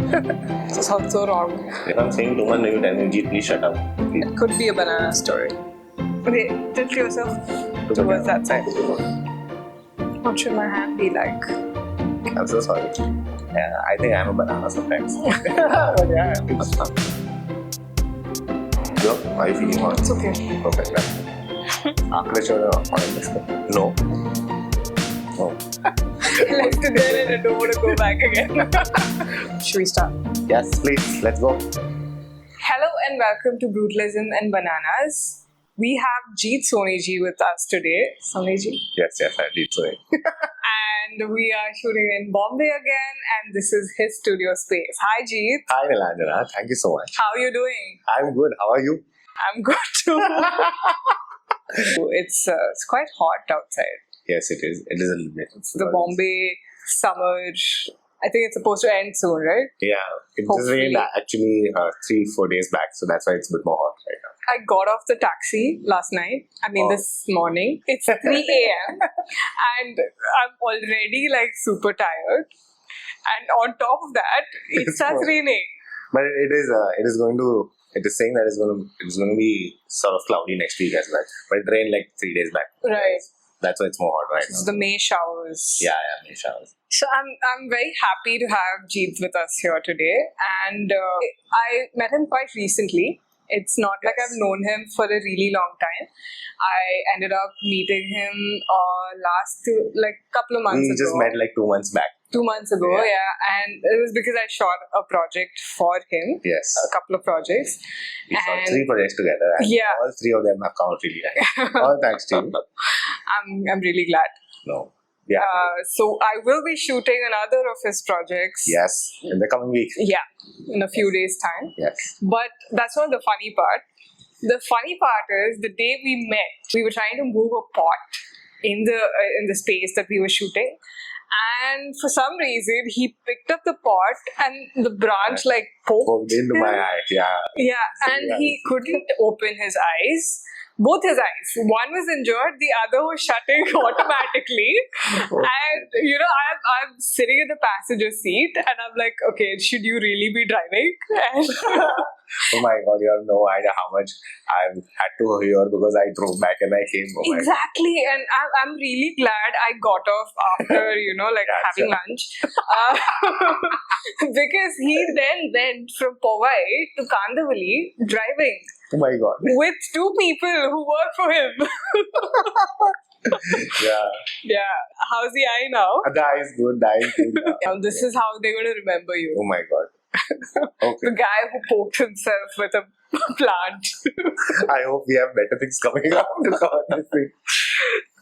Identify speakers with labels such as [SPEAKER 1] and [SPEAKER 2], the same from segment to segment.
[SPEAKER 1] This sounds so wrong.
[SPEAKER 2] If I'm saying too much, you tell me, Jeet, please shut up.
[SPEAKER 1] It could be a banana story. Okay, tilt yourself towards that side. What should my hand be like?
[SPEAKER 2] I'm so sorry. Yeah, I think I'm a banana sometimes.
[SPEAKER 1] But yeah,
[SPEAKER 2] That's fun. So, are you feeling hot?
[SPEAKER 1] it's okay.
[SPEAKER 2] Perfect. After show no. No.
[SPEAKER 1] I left it there and I don't want to go back again. Should we start?
[SPEAKER 2] Yes, please. Let's go.
[SPEAKER 1] Hello and welcome to Brutalism and Bananas. We have Jeet Soneji with us today. Soneji.
[SPEAKER 2] Yes, I did so.
[SPEAKER 1] And we are shooting in Bombay again, and this is his studio space. Hi, Jeet.
[SPEAKER 2] Hi, Neelanjana. Thank you so much.
[SPEAKER 1] How are you doing?
[SPEAKER 2] I'm good. How are you?
[SPEAKER 1] I'm good too. It's quite hot outside.
[SPEAKER 2] Yes, it is. It is a little bit.
[SPEAKER 1] It's the Bombay summer. I think it's supposed to end soon, right?
[SPEAKER 2] Yeah, it just
[SPEAKER 1] Hopefully.
[SPEAKER 2] rained actually 3-4 days back, so that's why it's a bit more hot right now.
[SPEAKER 1] I got off the taxi last night. This morning. It's 3 a.m. and I'm already like super tired. And on top of that, it starts raining.
[SPEAKER 2] But it is going to. It is saying that it's going to be sort of cloudy next week as well. But it rained like 3 days back.
[SPEAKER 1] Right.
[SPEAKER 2] That's why it's more hot right
[SPEAKER 1] It's
[SPEAKER 2] now.
[SPEAKER 1] the May showers.
[SPEAKER 2] Yeah, May showers.
[SPEAKER 1] So I'm very happy to have Jeet with us here today, and I met him quite recently. It's not like I've known him for a really long time. I ended up meeting him last couple of months ago.
[SPEAKER 2] We just met like 2 months back.
[SPEAKER 1] 2 months ago, yeah, and it was because I shot a project for him.
[SPEAKER 2] Yes.
[SPEAKER 1] A couple of projects.
[SPEAKER 2] We shot
[SPEAKER 1] And
[SPEAKER 2] 3 projects together, and all 3 of them have come out really nice. All thanks to you.
[SPEAKER 1] I'm really glad.
[SPEAKER 2] No. Yeah.
[SPEAKER 1] So I will be shooting another of his projects.
[SPEAKER 2] Yes. In the coming weeks.
[SPEAKER 1] Yeah, in a few days' time.
[SPEAKER 2] Yes.
[SPEAKER 1] But that's not the funny part. The funny part is the day we met, we were trying to move a pot in the space that we were shooting. And for some reason, he picked up the pot and the branch poked
[SPEAKER 2] Into my
[SPEAKER 1] him.
[SPEAKER 2] eye. Yeah.
[SPEAKER 1] Yeah, and he couldn't open his eyes. Both his eyes. One was injured, the other was shutting automatically. And, I'm sitting in the passenger seat and I'm like, okay, should you really be driving? And
[SPEAKER 2] Oh my god, you have no idea how much I've had to hear because I drove back and I came. Oh my
[SPEAKER 1] exactly. And I'm really glad I got off after, having lunch. Because he then went from Powai to Kandavali driving.
[SPEAKER 2] Oh my god.
[SPEAKER 1] With 2 people who work for him.
[SPEAKER 2] Yeah.
[SPEAKER 1] Yeah. How's the eye now?
[SPEAKER 2] The eye is good. The eye is good.
[SPEAKER 1] This is how they're going to remember you.
[SPEAKER 2] Oh my god. Okay.
[SPEAKER 1] The guy who poked himself with a plant.
[SPEAKER 2] I hope we have better things coming up to cover this thing.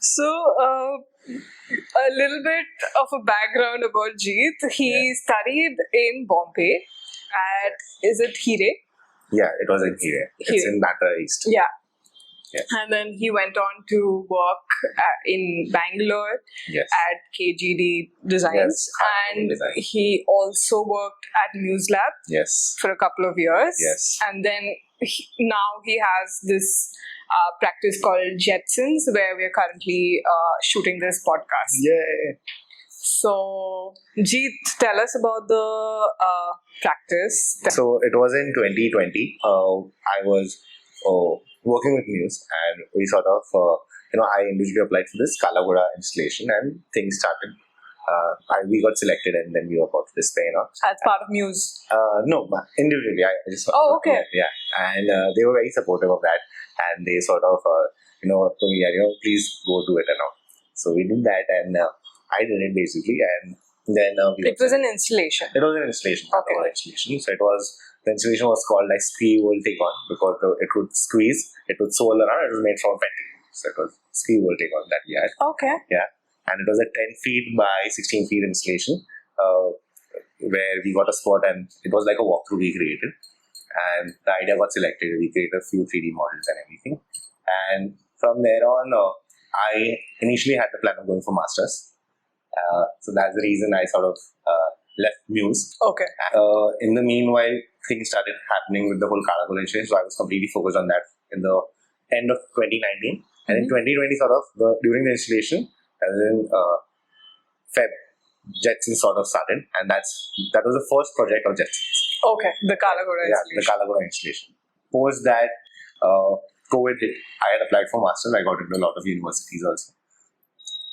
[SPEAKER 1] So, a little bit of a background about Jeet. He studied in Bombay at, is it Hire?
[SPEAKER 2] Yeah, it was in here. It's in Bandra East.
[SPEAKER 1] Yeah.
[SPEAKER 2] Yeah.
[SPEAKER 1] And then he went on to work in Bangalore at KGD Designs.
[SPEAKER 2] Yes,
[SPEAKER 1] and
[SPEAKER 2] design.
[SPEAKER 1] he also worked at Muselab
[SPEAKER 2] Yes.
[SPEAKER 1] for a couple of years.
[SPEAKER 2] Yes.
[SPEAKER 1] And then now he has this practice called Jetsons, where we're currently shooting this podcast.
[SPEAKER 2] Yay.
[SPEAKER 1] So, Jeet, tell us about the practice.
[SPEAKER 2] So it was in 2020. I was working with Muse, and we sort of, I individually applied for this Kalagoda installation, and things started. We got selected, and then we were about to display.
[SPEAKER 1] As part of Muse.
[SPEAKER 2] No, but individually, I just.
[SPEAKER 1] Oh, okay.
[SPEAKER 2] Yeah, and they were very supportive of that, and they sort of, told me that please go do it and all. So we did that, and I did it basically, and then
[SPEAKER 1] it was an installation.
[SPEAKER 2] It was an installation.
[SPEAKER 1] Okay.
[SPEAKER 2] Installation. So the installation was called like Ski Voltic On because it would squeeze, it would swirl around. It was made from pentacle. So it was Ski Voltic On that we had.
[SPEAKER 1] Okay.
[SPEAKER 2] Yeah, and it was a 10 feet by 16 feet installation where we got a spot, and it was like a walkthrough we created. And the idea got selected. We created a few 3D models and everything. And from there on, I initially had the plan of going for masters. So that's the reason I sort of left Muse.
[SPEAKER 1] Okay.
[SPEAKER 2] In the meanwhile, things started happening with the whole Kalagoda incident, so I was completely focused on that in the end of 2019. And in 2020, during the installation, as in Feb, Jetsons sort of started, and that was the first project of Jetsons.
[SPEAKER 1] Okay, the Kalagoda
[SPEAKER 2] Yeah, the
[SPEAKER 1] installation.
[SPEAKER 2] Kalagoda installation. Post that, COVID hit. I had applied for masters. I got into a lot of universities also.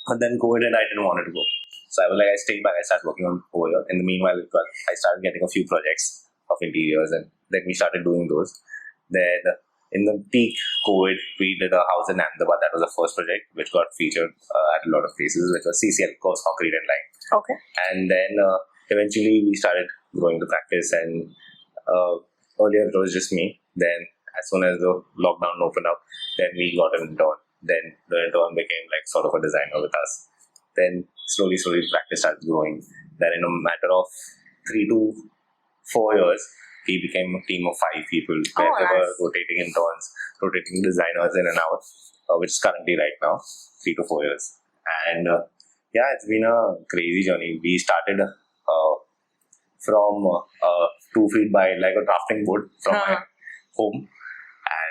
[SPEAKER 2] But then COVID hit, I didn't want it to go. So I was like, I stayed back. I started working on over here. In the meanwhile, I started getting a few projects of interiors, and then we started doing those. Then in the peak COVID, we did a house in Ahmedabad. That was the first project which got featured at a lot of places, which was CCL, Coarse Concrete and Lime.
[SPEAKER 1] Okay.
[SPEAKER 2] And then eventually we started going to practice, and earlier it was just me. Then as soon as the lockdown opened up, then we got an intern. Then the intern became like sort of a designer with us. Then slowly practice started growing. Then in a matter of 3 to 4 years, we became a team of 5 people where we were rotating interns, rotating designers in and out, which is currently right now, 3 to 4 years. And yeah, it's been a crazy journey. We started from 2 feet by like a drafting board from my home.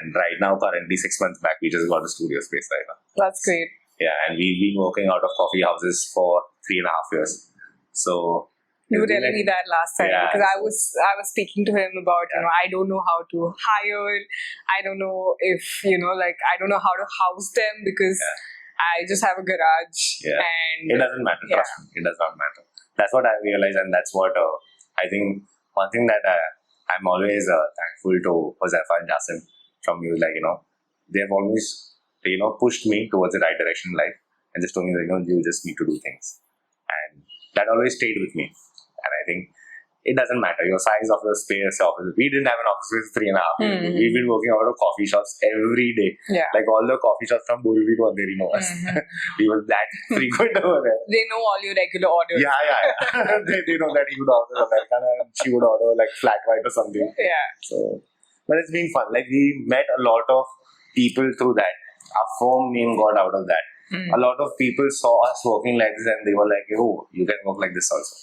[SPEAKER 2] And right now, currently 6 months back, we just got a studio space right now.
[SPEAKER 1] That's great.
[SPEAKER 2] Yeah, and we've been working out of coffee houses for 3.5 years. So
[SPEAKER 1] you were telling me that last time,
[SPEAKER 2] Yeah.
[SPEAKER 1] because I was speaking to him about, I don't know how to hire. I don't know if, I don't know how to house them because I just have a garage.
[SPEAKER 2] Yeah.
[SPEAKER 1] And
[SPEAKER 2] it doesn't matter. Trust me, it does not matter. That's what I realized, and that's what I think. One thing that I'm always thankful to Josefa and Jasim from you, they've always pushed me towards the right direction in life, and just told me that you just need to do things, and that always stayed with me. And I think it doesn't matter your size of your space, office. We didn't have an office space 3.5 years. We've been working out of coffee shops every day.
[SPEAKER 1] Yeah.
[SPEAKER 2] Like all the coffee shops from Bombay to Andheri know us. We were that frequent over there.
[SPEAKER 1] They know all your regular orders.
[SPEAKER 2] Yeah. they know that he would order Americano and she would order like flat white or something.
[SPEAKER 1] Yeah.
[SPEAKER 2] So, but it's been fun. Like we met a lot of people through that. Our firm name got out of that. A lot of people saw us working like this and they were like, oh, you can work like this also.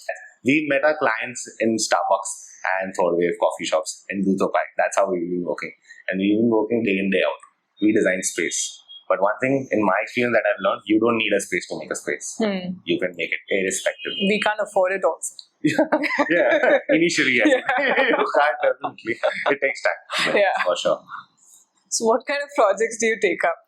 [SPEAKER 2] We met our clients in Starbucks and third wave coffee shops in Dutopai. That's how we've been working. And we've been working day in, day out. We design space. But one thing in my experience that I've learned, you don't need a space to make a space. You can make it irrespective.
[SPEAKER 1] We can't afford it also.
[SPEAKER 2] Yeah. Initially, yes. You can't, definitely. It takes time.
[SPEAKER 1] Yeah.
[SPEAKER 2] For sure.
[SPEAKER 1] So what kind of projects do you take up?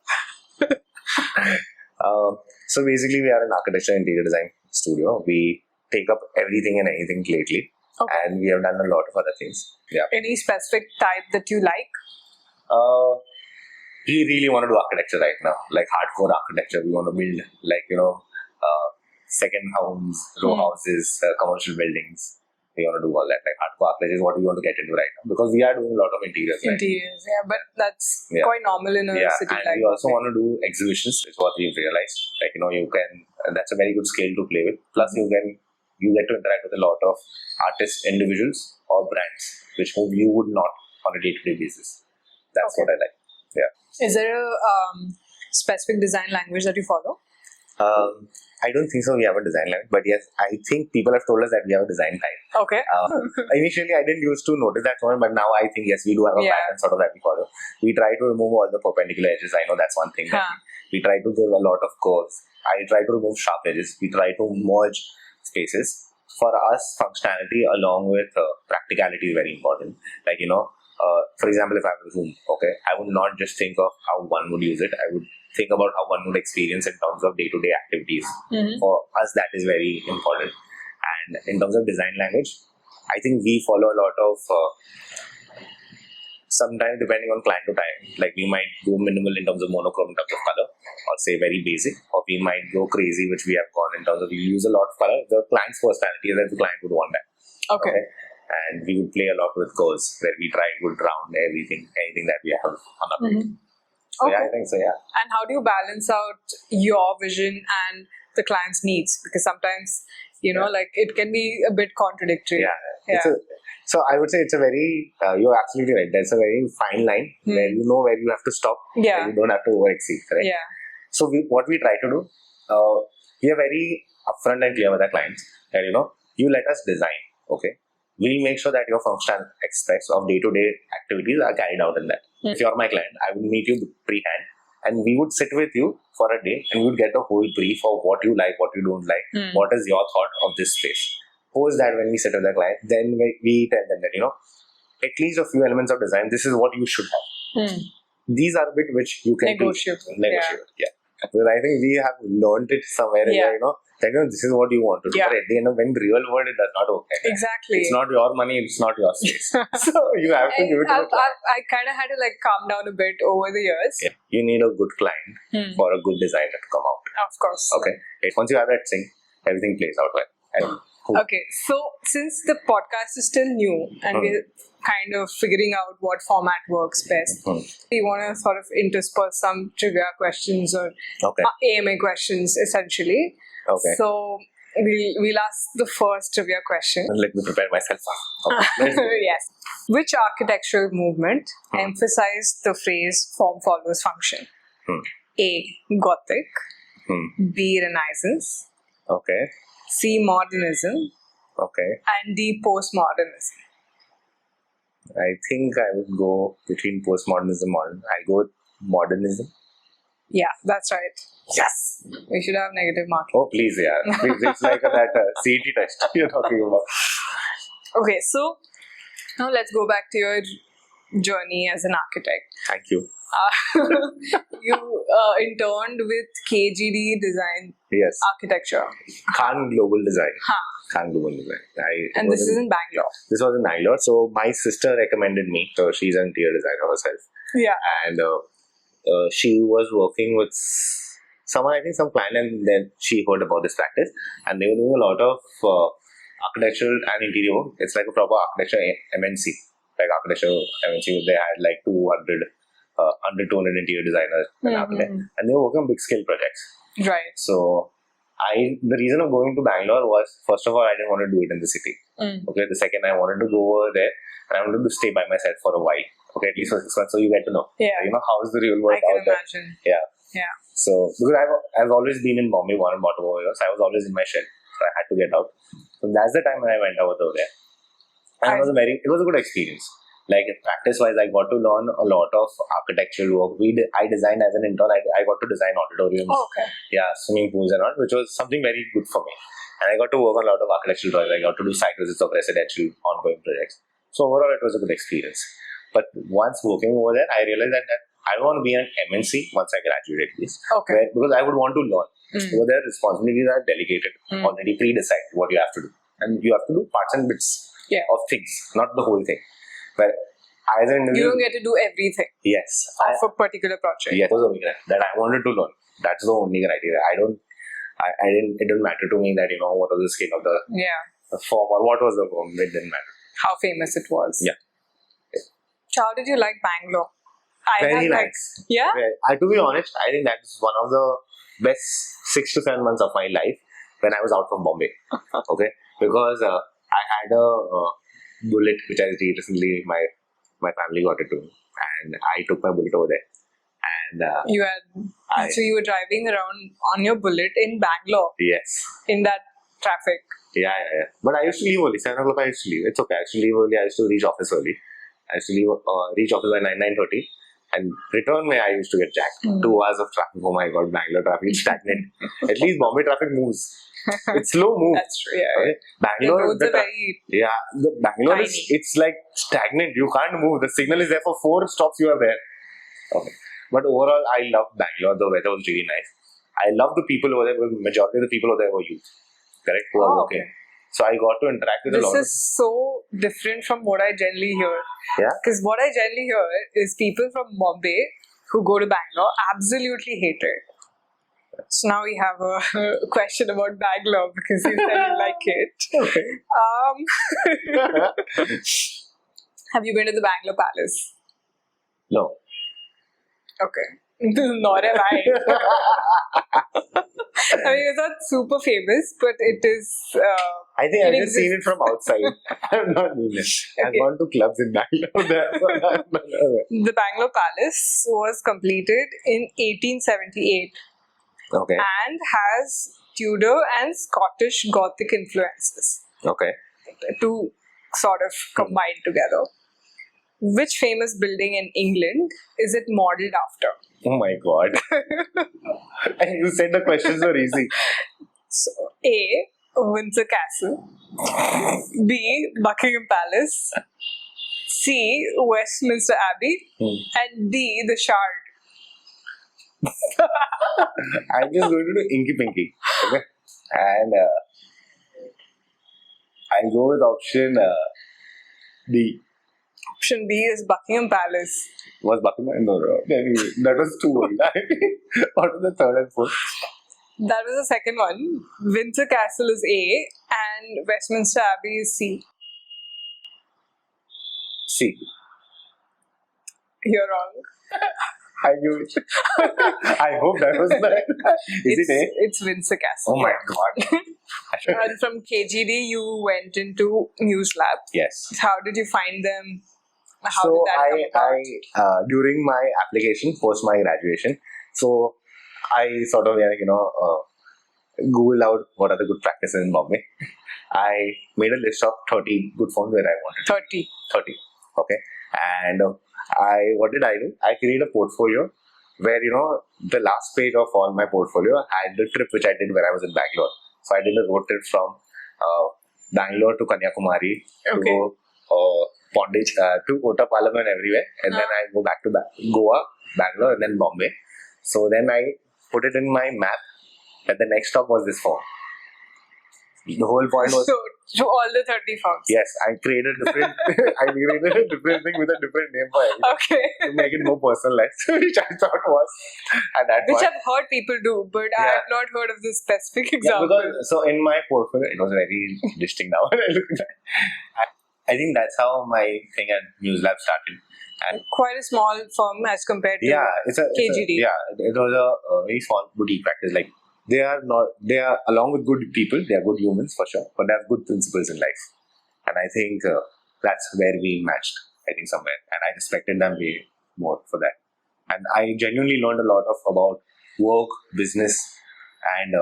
[SPEAKER 2] So basically, we are an architecture and interior design studio. We take up everything and anything lately.
[SPEAKER 1] Okay.
[SPEAKER 2] And we have done a lot of other things. Yeah.
[SPEAKER 1] Any specific type that you like?
[SPEAKER 2] We really want to do architecture right now, like hardcore architecture. We want to build second homes, row houses, commercial buildings. We want to do all that. Like hardcore architecture is what we want to get into right now because we are doing a lot of interiors. Right?
[SPEAKER 1] Interiors, yeah, but that's quite normal in a city
[SPEAKER 2] and
[SPEAKER 1] like
[SPEAKER 2] we also want to do exhibitions. Is what we've realized. Like you can. That's a very good scale to play with. Plus, you get to interact with a lot of artists, individuals, or brands, which you would not on a day-to-day basis. That's what I like. Yeah.
[SPEAKER 1] Is there a specific design language that you follow?
[SPEAKER 2] I don't think so. We have a design language, but yes, I think people have told us that we have a design type.
[SPEAKER 1] Okay.
[SPEAKER 2] Initially, I didn't used to notice that one, but now I think yes, we do have a pattern sort of that we follow. We try to remove all the perpendicular edges. I know that's one thing. We try to give a lot of curves. I try to remove sharp edges. We try to merge spaces. For us, functionality along with practicality is very important. Like for example, if I have a room, okay, I would not just think of how one would use it. I would think about how one would experience in terms of day-to-day activities. For us, that is very important. And in terms of design language, I think we follow a lot of, sometimes depending on client to time, like we might go minimal in terms of monochrome in terms of color, or say very basic, or we might go crazy, which we have gone in terms of we use a lot of color. The client's personality is that the client would want that.
[SPEAKER 1] Okay.
[SPEAKER 2] And we would play a lot with curves, where we try to round anything that we have on our plate. So yeah, I think so, yeah.
[SPEAKER 1] And how do you balance out your vision and the client's needs? Because sometimes, it can be a bit contradictory.
[SPEAKER 2] Yeah. So I would say it's a very, you're absolutely right. There's a very fine line where you know where you have to stop.
[SPEAKER 1] Yeah.
[SPEAKER 2] And you don't have to over-exceed, correct?
[SPEAKER 1] Yeah.
[SPEAKER 2] So what we try to do, we are very upfront and clear with our clients. And you let us design, okay? We make sure that your functional aspects of day-to-day activities are carried out in that. If you're my client, I will meet you pre-hand and we would sit with you for a day and we would get a whole brief of what you like, what you don't like, what is your thought of this space. Post that, when we sit with the client, then we tell them that, at least a few elements of design, this is what you should have. These are a bit which you can
[SPEAKER 1] negotiable.
[SPEAKER 2] Yeah. Because I think we have learned it somewhere in there, that, this is what you want to do. But at the end of when real world, it does not work.
[SPEAKER 1] Exactly.
[SPEAKER 2] It's not your money, it's not your space. So you have to give it to the client.
[SPEAKER 1] I kind of had to calm down a bit over the years.
[SPEAKER 2] Yeah. You need a good client for a good designer to come out.
[SPEAKER 1] Of course.
[SPEAKER 2] Okay. Once you have that sync, everything plays out well.
[SPEAKER 1] Okay, so since the podcast is still new and we're kind of figuring out what format works best, we want to sort of intersperse some trivia questions or AMA questions essentially.
[SPEAKER 2] Okay.
[SPEAKER 1] So we'll ask the first trivia question.
[SPEAKER 2] Let me prepare myself. Okay.
[SPEAKER 1] Yes. Which architectural movement emphasized the phrase form follows function? A. Gothic. B. Renaissance.
[SPEAKER 2] Okay.
[SPEAKER 1] C. Modernism.
[SPEAKER 2] Okay.
[SPEAKER 1] And D. Postmodernism.
[SPEAKER 2] I think I would go between postmodernism and modern. I go with modernism.
[SPEAKER 1] Yeah, that's right.
[SPEAKER 2] Yes.
[SPEAKER 1] We should have negative marking.
[SPEAKER 2] Oh, please, yeah. Please, it's like that CET test you're talking about.
[SPEAKER 1] Okay, so now let's go back to your journey as an architect.
[SPEAKER 2] Thank you.
[SPEAKER 1] You interned with KGD Design Architecture.
[SPEAKER 2] Khan Global Design. Khan Global Design.
[SPEAKER 1] And this is in Bangalore.
[SPEAKER 2] This was in Bangalore. So my sister recommended me. So she's an interior designer herself.
[SPEAKER 1] Yeah.
[SPEAKER 2] And she was working with someone, I think some client, and then she heard about this practice. And they were doing a lot of architectural and interior work. It's like a proper architecture MNC. Like architecture MNC, they had like 200 interior designers and they were working on big scale projects.
[SPEAKER 1] Right.
[SPEAKER 2] So the reason of going to Bangalore was, first of all, I didn't want to do it in the city. Okay. The second, I wanted to go over there and I wanted to stay by myself for a while. Okay, at least for 6 months, so you get to know.
[SPEAKER 1] Yeah.
[SPEAKER 2] How is the real world
[SPEAKER 1] out there. I
[SPEAKER 2] there.
[SPEAKER 1] can imagine.
[SPEAKER 2] Yeah. So because I've always been in Bombay, one and bottom over here, so I was always in my shell. So I had to get out. So that's the time when I went over there. And it was a good experience. Like practice-wise, I got to learn a lot of architectural work. I designed as an intern. I got to design auditoriums, swimming pools and all, which was something very good for me. And I got to work on a lot of architectural drawings. I got to do site visits of residential ongoing projects. So overall, it was a good experience. But once working over there, I realized that I want to be an MNC once I graduate at least.
[SPEAKER 1] Okay.
[SPEAKER 2] Because I would want to learn. Over there, responsibilities are delegated, already pre-decided what you have to do. And you have to do parts and bits of things, not the whole thing. But as an individual,
[SPEAKER 1] you don't get to do everything.
[SPEAKER 2] Yes.
[SPEAKER 1] Of a particular project.
[SPEAKER 2] Yes, that I wanted to learn. That's the only criteria. It didn't matter to me that, what was the scale of the form or what was the form. It didn't matter.
[SPEAKER 1] How famous it was.
[SPEAKER 2] Yeah.
[SPEAKER 1] So how did you like Bangalore?
[SPEAKER 2] Very nice.
[SPEAKER 1] Yeah?
[SPEAKER 2] To be honest, I think that's one of the best 6 to 7 months of my life when I was out from Bombay. Okay? Because I had a bullet which I recently, my family got it to me, and I took my bullet over there. And
[SPEAKER 1] so you were driving around on your bullet in Bangalore.
[SPEAKER 2] Yes.
[SPEAKER 1] In that traffic.
[SPEAKER 2] Yeah. But I used to leave early. 7 o'clock I used to leave. It's okay. I used to leave early. I used to reach office early. I used to reach office by 9:30. And return I used to get jacked. 2 hours of traffic. Oh my god, Bangalore traffic is stagnant. At least Bombay traffic moves. It's slow move.
[SPEAKER 1] That's true, yeah.
[SPEAKER 2] Okay? Bangalore,
[SPEAKER 1] the roads are very
[SPEAKER 2] Bangalore
[SPEAKER 1] tiny.
[SPEAKER 2] it's like stagnant. You can't move. The signal is there for 4 stops. You are there. Okay. But overall, I love Bangalore. The weather was really nice. I love the people over there because majority of the people over there were youth. Correct? Who are working. So I got to interact with a lot.
[SPEAKER 1] This is so different from what I generally hear.
[SPEAKER 2] Yeah.
[SPEAKER 1] Because what I generally hear is people from Bombay who go to Bangalore absolutely hate it. So now we have a question about Bangalore because you said you like it.
[SPEAKER 2] Okay.
[SPEAKER 1] Have you been to the Bangalore Palace?
[SPEAKER 2] No.
[SPEAKER 1] Okay. Nor have I. I mean, it's not super famous, but it is.
[SPEAKER 2] I think I've just seen it from outside. I've not been there. I've gone to clubs in Bangalore.
[SPEAKER 1] The Bangalore Palace was completed in 1878.
[SPEAKER 2] Okay.
[SPEAKER 1] And has Tudor and Scottish Gothic influences.
[SPEAKER 2] Okay.
[SPEAKER 1] To sort of combine together. Which famous building in England is it modeled after?
[SPEAKER 2] Oh my god. And you said the questions were easy.
[SPEAKER 1] So, A. Windsor Castle. B. Buckingham Palace. C. Westminster Abbey. And D. The Shard.
[SPEAKER 2] I'm just going to do Inky Pinky. Okay. And I'll go with option D.
[SPEAKER 1] Option B is Buckingham Palace.
[SPEAKER 2] Was Buckingham? No. That was two. What was the third and fourth?
[SPEAKER 1] That was the second one. Windsor Castle is A and Westminster Abbey is C.
[SPEAKER 2] C.
[SPEAKER 1] You're wrong.
[SPEAKER 2] I knew it. I hope that was that. Is it A?
[SPEAKER 1] It's Windsor Castle.
[SPEAKER 2] Oh my god.
[SPEAKER 1] And from KGD, you went into Muselab.
[SPEAKER 2] Yes.
[SPEAKER 1] How did you find them? How
[SPEAKER 2] So
[SPEAKER 1] did that come about?
[SPEAKER 2] I during my application post my graduation, so I sort of Google out what are the good practices in Bombay. I made a list of 30 good firms where I wanted
[SPEAKER 1] 30.
[SPEAKER 2] 30. Okay. And what did I do? I created a portfolio where, the last page of all my portfolio had the trip which I did when I was in Bangalore. So I did a road trip from Bangalore to Kanyakumari to Pondich, to Ottapalam and everywhere. And then I go back to Goa, Bangalore, and then Bombay. So then I put it in my map that the next stop was this firm. The whole point was...
[SPEAKER 1] So all the 30 firms.
[SPEAKER 2] Yes, I created a different thing with a different name for everything.
[SPEAKER 1] Okay.
[SPEAKER 2] To make it more personalized, which I thought was at that
[SPEAKER 1] Which
[SPEAKER 2] point.
[SPEAKER 1] I've heard people do, but I have not heard of this specific
[SPEAKER 2] Yeah,
[SPEAKER 1] example.
[SPEAKER 2] because so in my portfolio, it was very distinct now when I look at that. I think that's how my thing at Muselab started. And
[SPEAKER 1] quite a small firm as compared to KGD.
[SPEAKER 2] It was a very small boutique practice. Like they are along with good people, they are good humans for sure, but they have good principles in life. And I think that's where we matched, I think somewhere. And I respected them way more for that. And I genuinely learned a lot about work, business, and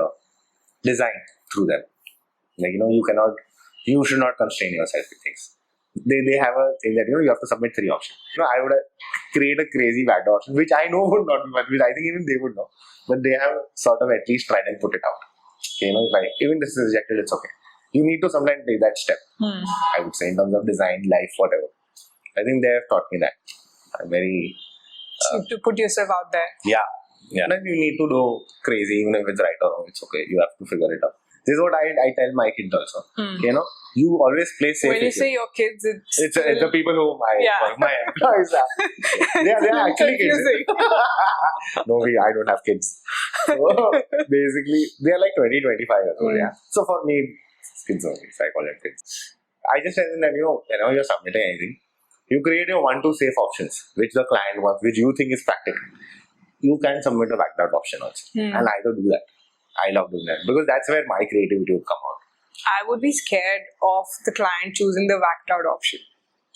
[SPEAKER 2] design through them. Like, you should not constrain yourself with things. They have a thing that, you have to submit 3 options. I would create a crazy bad option, which I know would not be much, which I think even they would know. But they have sort of at least tried and put it out. Okay, like, even this is rejected, it's okay. You need to sometimes take that step, I would say, in terms of design, life, whatever. I think they have taught me that. I'm very...
[SPEAKER 1] to put yourself out there.
[SPEAKER 2] Yeah. Like you need to do crazy, even if it's right or wrong, it's okay. You have to figure it out. This is what I tell my kids also. You always play safe.
[SPEAKER 1] When you say your kids,
[SPEAKER 2] it's the people who my employees are. They are actually kids. No, I don't have kids. So basically, they are like 20, 25 years old. Yeah. So for me, it's kids only. So I call them kids. I just tell them that whenever you're submitting anything, you create your 1-2 safe options, which the client wants, which you think is practical. You can submit a backed out option also, and either do that. I love doing that because that's where my creativity would come out.
[SPEAKER 1] I would be scared of the client choosing the backed out option.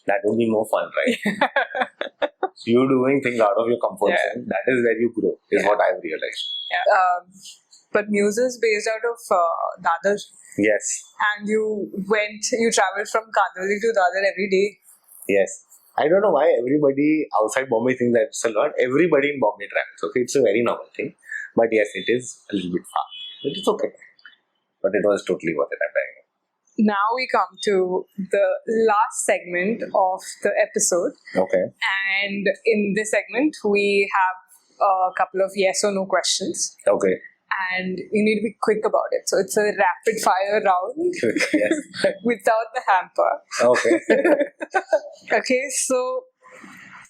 [SPEAKER 2] That would be more fun, right? So you doing things out of your comfort zone. That is where you grow, is what I've realized.
[SPEAKER 1] Yeah. But Muse is based out of Dadar.
[SPEAKER 2] Yes.
[SPEAKER 1] And you traveled from Kandivali to Dadar every day.
[SPEAKER 2] Yes. I don't know why everybody outside Bombay thinks that it's a lot. Everybody in Bombay travels. Okay, it's a very normal thing. But yes, it is a little bit far. But it's okay. But it was totally worth it.
[SPEAKER 1] Now we come to the last segment of the episode.
[SPEAKER 2] Okay.
[SPEAKER 1] And in this segment, we have a couple of yes or no questions.
[SPEAKER 2] Okay.
[SPEAKER 1] And you need to be quick about it. So it's a rapid fire round.
[SPEAKER 2] Yes.
[SPEAKER 1] Without the hamper.
[SPEAKER 2] Okay.
[SPEAKER 1] Okay, so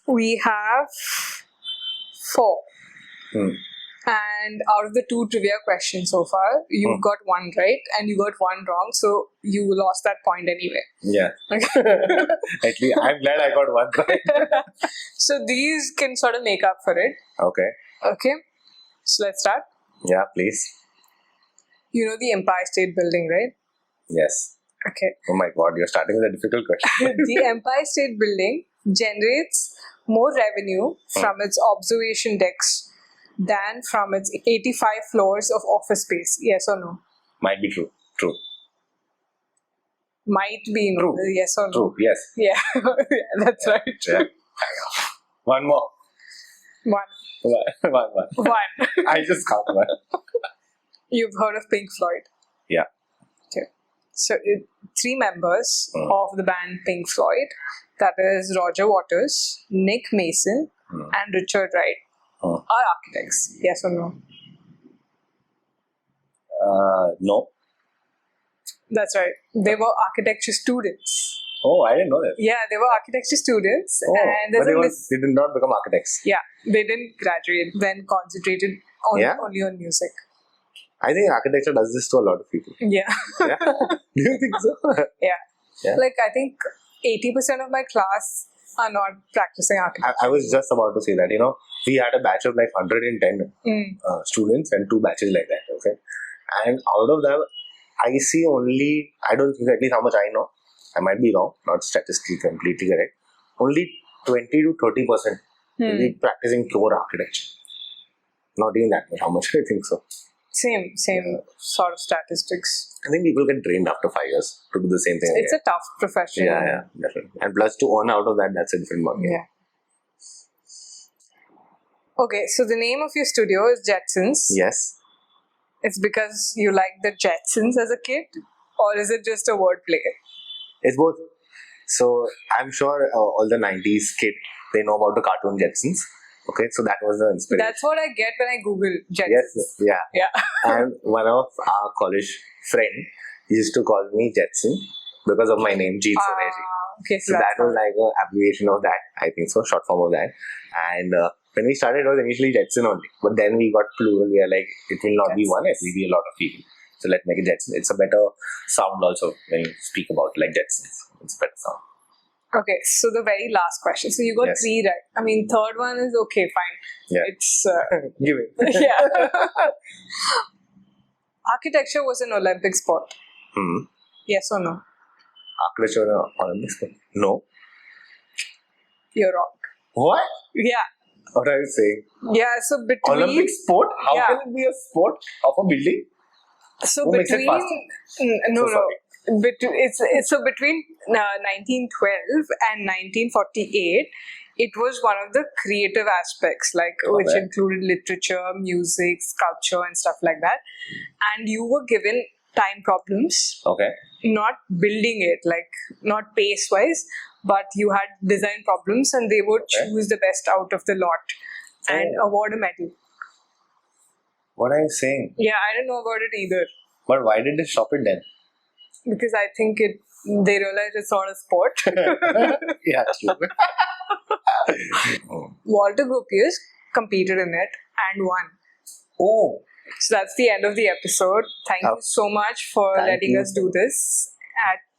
[SPEAKER 1] we have 4. And out of the 2 trivia questions so far, you got 1 right and you got 1 wrong. So you lost that point anyway.
[SPEAKER 2] Yeah. At least I'm glad I got 1 right.
[SPEAKER 1] So these can sort of make up for it.
[SPEAKER 2] Okay.
[SPEAKER 1] Okay. So let's start.
[SPEAKER 2] Yeah, please.
[SPEAKER 1] You know the Empire State Building, right?
[SPEAKER 2] Yes.
[SPEAKER 1] Okay.
[SPEAKER 2] Oh my god, you're starting with a difficult question.
[SPEAKER 1] The Empire State Building generates more revenue from its observation decks than from its 85 floors of office space. Yes or no?
[SPEAKER 2] Might be true. True.
[SPEAKER 1] Might be
[SPEAKER 2] True.
[SPEAKER 1] yes or no.
[SPEAKER 2] True. Yes.
[SPEAKER 1] Yeah, yeah, that's right.
[SPEAKER 2] Yeah. One more.
[SPEAKER 1] One.
[SPEAKER 2] One. I just count one.
[SPEAKER 1] You've heard of Pink Floyd?
[SPEAKER 2] Yeah.
[SPEAKER 1] Okay. So, 3 members
[SPEAKER 2] Hmm.
[SPEAKER 1] of the band Pink Floyd, that is Roger Waters, Nick Mason, and Richard Wright, are architects. Yes or no?
[SPEAKER 2] No.
[SPEAKER 1] That's right. They were architecture students.
[SPEAKER 2] Oh, I didn't know that.
[SPEAKER 1] Yeah, they were architecture students.
[SPEAKER 2] Oh,
[SPEAKER 1] And there's
[SPEAKER 2] but
[SPEAKER 1] a list.
[SPEAKER 2] they did not become architects.
[SPEAKER 1] Yeah, they didn't graduate, then concentrated only on music.
[SPEAKER 2] I think architecture does this to a lot of people.
[SPEAKER 1] Yeah.
[SPEAKER 2] Yeah. Do you think so? Yeah.
[SPEAKER 1] Like, I think 80% of my class are not practicing architecture.
[SPEAKER 2] I was just about to say that, we had a batch of like 110 students and 2 batches like that, okay? And out of them, I don't think, at least how much I know, I might be wrong, not statistically completely correct, only 20 to 30% will be practicing pure architecture. Not even that much, how much I think so.
[SPEAKER 1] Same sort of statistics.
[SPEAKER 2] I think people get drained after 5 years to do the same thing
[SPEAKER 1] It's
[SPEAKER 2] again.
[SPEAKER 1] a tough profession.
[SPEAKER 2] Yeah, definitely. And plus to earn out of that, that's a different ballgame.
[SPEAKER 1] Yeah. Okay, so the name of your studio is Jetsons.
[SPEAKER 2] Yes.
[SPEAKER 1] It's because you like the Jetsons as a kid? Or is it just a wordplay?
[SPEAKER 2] It's both. So I'm sure all the 90s kids, they know about the cartoon Jetsons. Okay, so that was the inspiration.
[SPEAKER 1] That's what I get when I Google Jetsons.
[SPEAKER 2] Yes, yeah.
[SPEAKER 1] Yeah.
[SPEAKER 2] And one of our college friend used to call me Jetson because of my name, Jeet Soneji.
[SPEAKER 1] Okay,
[SPEAKER 2] So that was like an abbreviation of that, I think so, short form of that. And when we started, it was initially Jetson only. But then we got plural. We are like, it will not be one, it will be a lot of people. So let's make it Jetson. It's a better sound also when you speak about like Jetsons. It's a better sound.
[SPEAKER 1] Okay, so the very last question. So you got 3 right. I mean, third one is okay, fine.
[SPEAKER 2] Yeah.
[SPEAKER 1] It's
[SPEAKER 2] Give it.
[SPEAKER 1] yeah. Architecture was an Olympic sport. Yes or no?
[SPEAKER 2] Architecture Olympic sport? No.
[SPEAKER 1] You're wrong.
[SPEAKER 2] What?
[SPEAKER 1] Yeah.
[SPEAKER 2] What are you saying?
[SPEAKER 1] Yeah. So between
[SPEAKER 2] Olympic sport? How can it be a sport of a building?
[SPEAKER 1] So
[SPEAKER 2] Who makes it
[SPEAKER 1] between
[SPEAKER 2] faster?
[SPEAKER 1] no.
[SPEAKER 2] Sorry.
[SPEAKER 1] It's so between 1912 and 1948, it was one of the creative aspects, like which included literature, music, sculpture, and stuff like that. And you were given time problems.
[SPEAKER 2] Okay.
[SPEAKER 1] Not building it, like not pace wise, but you had design problems, and they would choose the best out of the lot and award a medal.
[SPEAKER 2] What are you saying?
[SPEAKER 1] Yeah, I didn't know about it either.
[SPEAKER 2] But why did they stop it then?
[SPEAKER 1] Because I think they realized it's not a sport.
[SPEAKER 2] Yeah, true.
[SPEAKER 1] Walter Gropius competed in it and won.
[SPEAKER 2] Oh.
[SPEAKER 1] So that's the end of the episode. Thank you so much for letting us do this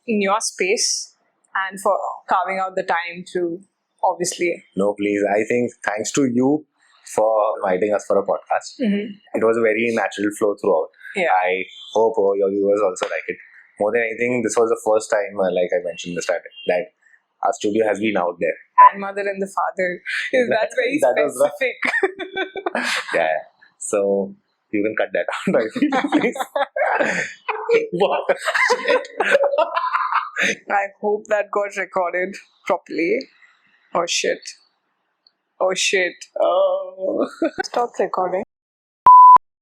[SPEAKER 1] in your space and for carving out the time to obviously.
[SPEAKER 2] No, please. I think thanks to you for inviting us for a podcast. It was a very natural flow throughout.
[SPEAKER 1] Yeah.
[SPEAKER 2] I hope your viewers also like it. More than anything, this was the first time, like I mentioned in the start, that our studio has been out there.
[SPEAKER 1] Grandmother and the father. That's very specific.
[SPEAKER 2] Yeah. So you can cut that out. Please. What?
[SPEAKER 1] I hope that got recorded properly. Oh shit. Oh shit.
[SPEAKER 2] Oh.
[SPEAKER 1] Stop recording.